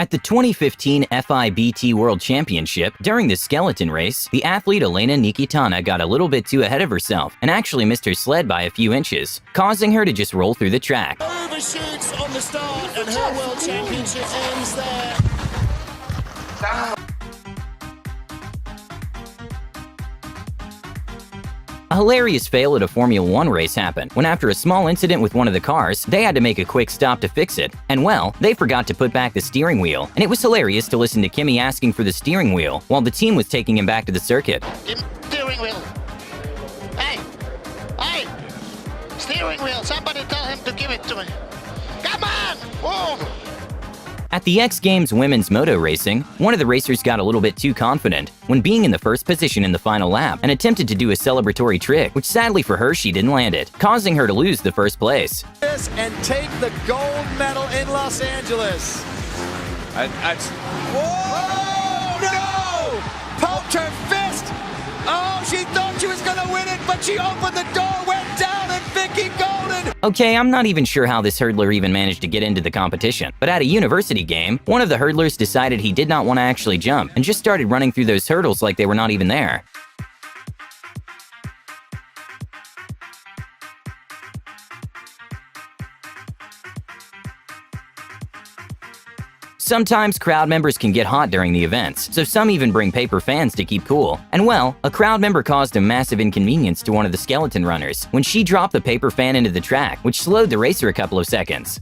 At the 2015 FIBT World Championship, during the skeleton race, the athlete Elena Nikitana got a little bit too ahead of herself and actually missed her sled by a few inches, causing her to just roll through the track. Overshoots on the start and her World Championship ends there. A hilarious fail at a Formula 1 race happened when, after a small incident with one of the cars, they had to make a quick stop to fix it. And well, they forgot to put back the steering wheel. And it was hilarious to listen to Kimi asking for the steering wheel while the team was taking him back to the circuit. Steering wheel. Hey! Hey! Steering wheel. Somebody tell him to give it to me. Come on! Whoa! At the X Games women's moto racing, one of the racers got a little bit too confident when being in the first position in the final lap and attempted to do a celebratory trick, which sadly for her she didn't land it, causing her to lose the first place. And take the gold medal in Los Angeles. Whoa! No! Poked her fist! Oh, she thought she was gonna win it, but she opened the door, went down, and Vicky Golden! Okay, I'm not even sure how this hurdler even managed to get into the competition, but at a university game, one of the hurdlers decided he did not want to actually jump and just started running through those hurdles like they were not even there. Sometimes crowd members can get hot during the events, so some even bring paper fans to keep cool. And well, a crowd member caused a massive inconvenience to one of the skeleton runners when she dropped the paper fan into the track, which slowed the racer a couple of seconds.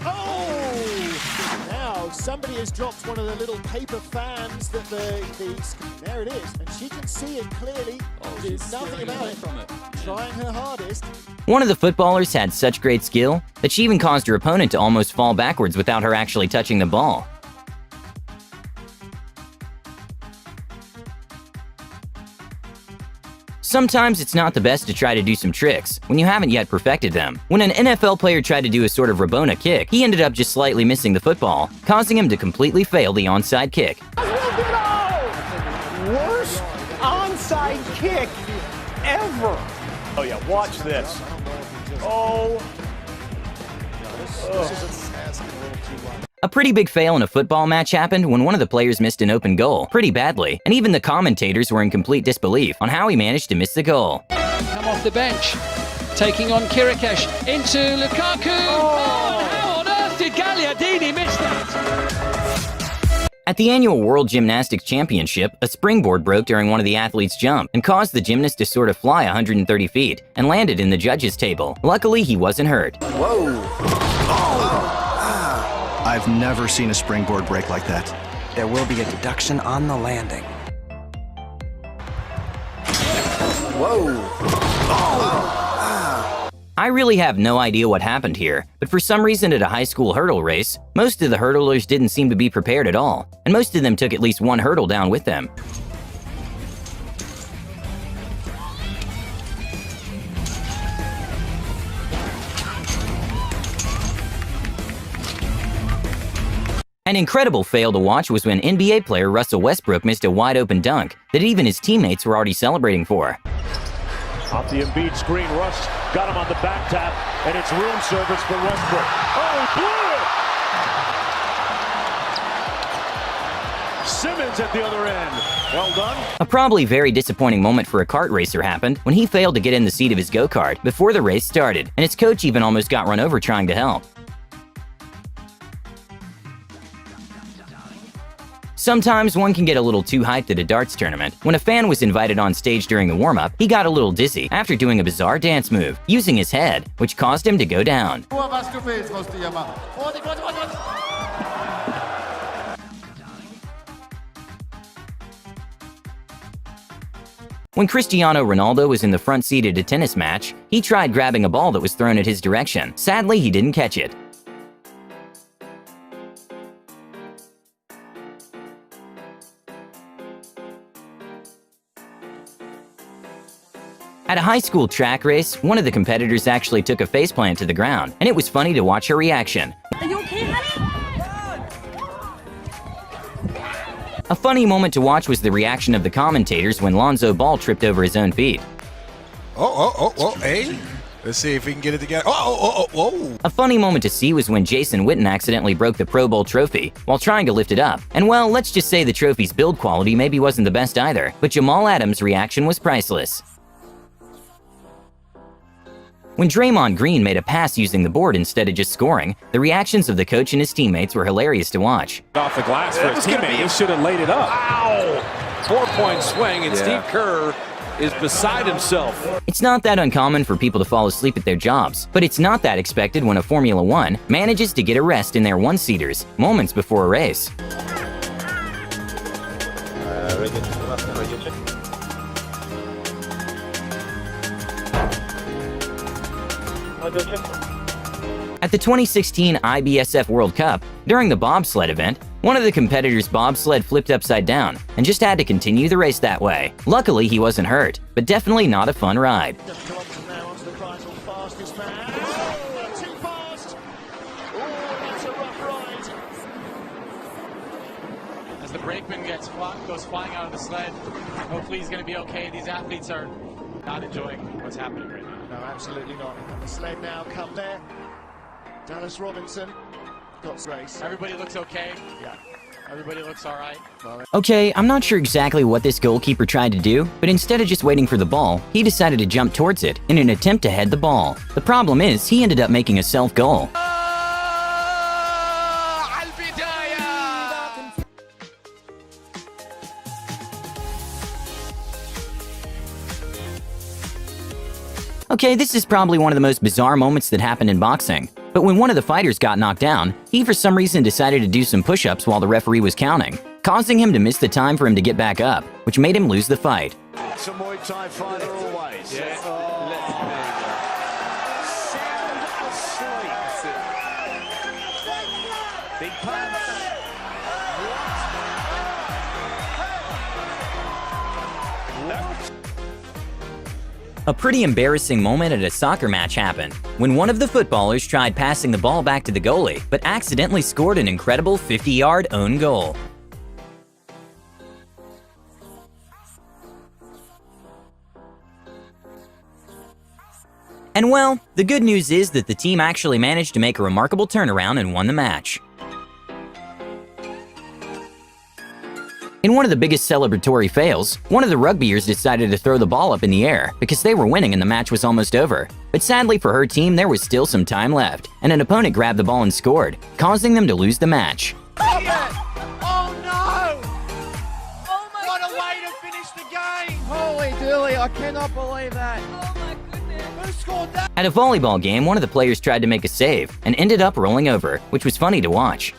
Oh! Now somebody has dropped one of the little paper fans that there it is, and she can see it clearly. There's nothing about it. Trying her hardest. One of the footballers had such great skill that she even caused her opponent to almost fall backwards without her actually touching the ball. Sometimes it's not the best to try to do some tricks when you haven't yet perfected them. When an NFL player tried to do a sort of Rabona kick, he ended up just slightly missing the football, causing him to completely fail the onside kick. Worst onside kick ever. Oh yeah, watch this. Oh. A pretty big fail in a football match happened when one of the players missed an open goal pretty badly, and even the commentators were in complete disbelief on how he managed to miss the goal. Come off the bench, taking on Kirikesh into Lukaku. Oh, how on earth did Gagliardini miss that? At the annual World Gymnastics Championship, a springboard broke during one of the athletes' jump and caused the gymnast to sort of fly 130 feet and landed in the judges' table. Luckily, he wasn't hurt. Whoa! I've never seen a springboard break like that. There will be a deduction on the landing. Whoa! I really have no idea what happened here, but for some reason at a high school hurdle race, most of the hurdlers didn't seem to be prepared at all, and most of them took at least one hurdle down with them. An incredible fail to watch was when NBA player Russell Westbrook missed a wide-open dunk that even his teammates were already celebrating for. Off the Embiid screen, Russ got him on the back tap, and it's room service for Westbrook. Oh, he blew it! Simmons at the other end. Well done. A probably very disappointing moment for a kart racer happened when he failed to get in the seat of his go-kart before the race started, and his coach even almost got run over trying to help. Sometimes one can get a little too hyped at a darts tournament. When a fan was invited on stage during the warm-up, he got a little dizzy after doing a bizarre dance move, using his head, which caused him to go down. When Cristiano Ronaldo was in the front seat at a tennis match, he tried grabbing a ball that was thrown at his direction. Sadly, he didn't catch it. At a high school track race, one of the competitors actually took a faceplant to the ground, and it was funny to watch her reaction. Are you okay, honey? A funny moment to watch was the reaction of the commentators when Lonzo Ball tripped over his own feet. Oh, hey. Let's see if we can get it together. Whoa. A funny moment to see was when Jason Witten accidentally broke the Pro Bowl trophy while trying to lift it up. And well, let's just say the trophy's build quality maybe wasn't the best either, but Jamal Adams' reaction was priceless. When Draymond Green made a pass using the board instead of just scoring, the reactions of the coach and his teammates were hilarious to watch. Off the glass for his teammate. He should have laid it up. Ow! 4-point swing, and Steve Kerr is beside himself. It's not that uncommon for people to fall asleep at their jobs, but it's not that expected when a Formula One manages to get a rest in their one-seaters moments before a race. At the 2016 IBSF World Cup, during the bobsled event, one of the competitors' bobsled flipped upside down and just had to continue the race that way. Luckily, he wasn't hurt, but definitely not a fun ride. As the brakeman goes flying out of the sled, hopefully he's going to be okay. These athletes are not enjoying what's happening right now. No, absolutely not. And the sled now come there. Dallas Robinson got race. Everybody looks okay. Yeah. Everybody looks all right. Okay, I'm not sure exactly what this goalkeeper tried to do, but instead of just waiting for the ball, he decided to jump towards it in an attempt to head the ball. The problem is, he ended up making a self-goal. Okay, this is probably one of the most bizarre moments that happened in boxing. But when one of the fighters got knocked down, he for some reason decided to do some push-ups while the referee was counting, causing him to miss the time for him to get back up, which made him lose the fight. It's a Muay Thai fighter always. Yeah. Big punch. A pretty embarrassing moment at a soccer match happened when one of the footballers tried passing the ball back to the goalie, but accidentally scored an incredible 50-yard own goal. And well, the good news is that the team actually managed to make a remarkable turnaround and won the match. In one of the biggest celebratory fails, one of the rugbyers decided to throw the ball up in the air because they were winning and the match was almost over. But sadly for her team, there was still some time left, and an opponent grabbed the ball and scored, causing them to lose the match. Oh no! Oh my What a way to finish the game! Holy dooly, I cannot believe that. Oh my goodness. Who scored that? At a volleyball game, one of the players tried to make a save and ended up rolling over, which was funny to watch.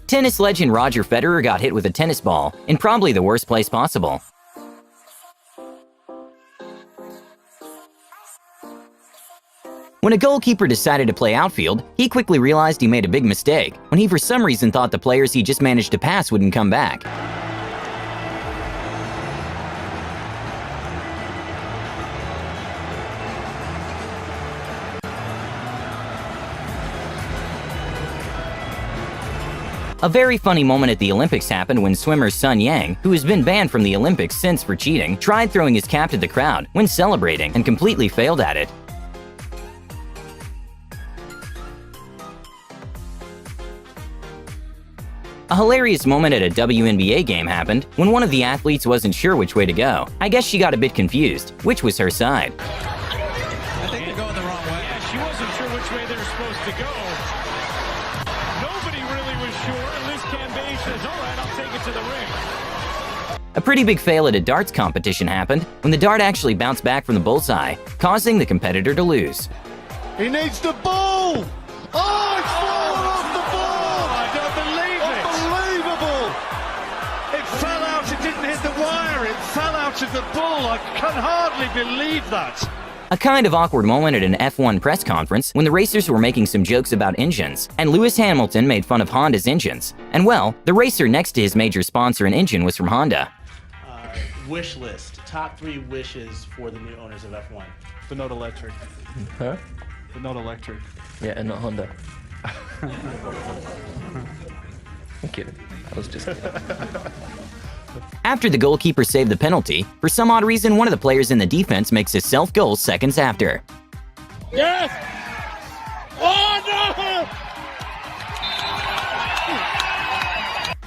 Tennis legend Roger Federer got hit with a tennis ball in probably the worst place possible. When a goalkeeper decided to play outfield, he quickly realized he made a big mistake when he for some reason thought the players he just managed to pass wouldn't come back. A very funny moment at the Olympics happened when swimmer Sun Yang, who has been banned from the Olympics since for cheating, tried throwing his cap to the crowd when celebrating and completely failed at it. A hilarious moment at a WNBA game happened when one of the athletes wasn't sure which way to go. I guess she got a bit confused, which was her side. I think they're going the wrong way. Yeah, she wasn't sure which way they were supposed to go. Nobody really was sure, and Liz Cambage says, all right, I'll take it to the ring. A pretty big fail at a darts competition happened when the dart actually bounced back from the bullseye, causing the competitor to lose. He needs the ball! Oh, it's fallen off the ball! I don't believe it. Unbelievable! It fell out, it didn't hit the wire, it fell out of the ball. I can hardly believe that. A kind of awkward moment at an F1 press conference when the racers were making some jokes about engines, and Lewis Hamilton made fun of Honda's engines. And well, the racer next to his major sponsor and engine was from Honda. Wish list. Top 3 wishes for the new owners of F1. The Note Electric. Huh? The Note Electric. Yeah, and not Honda. Thank you. I was just kidding. After the goalkeeper saved the penalty, for some odd reason one of the players in the defense makes a self-goal seconds after. Yes! Oh no!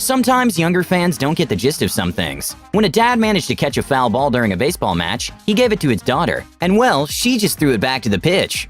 Sometimes younger fans don't get the gist of some things. When a dad managed to catch a foul ball during a baseball match, he gave it to his daughter, and well, she just threw it back to the pitch.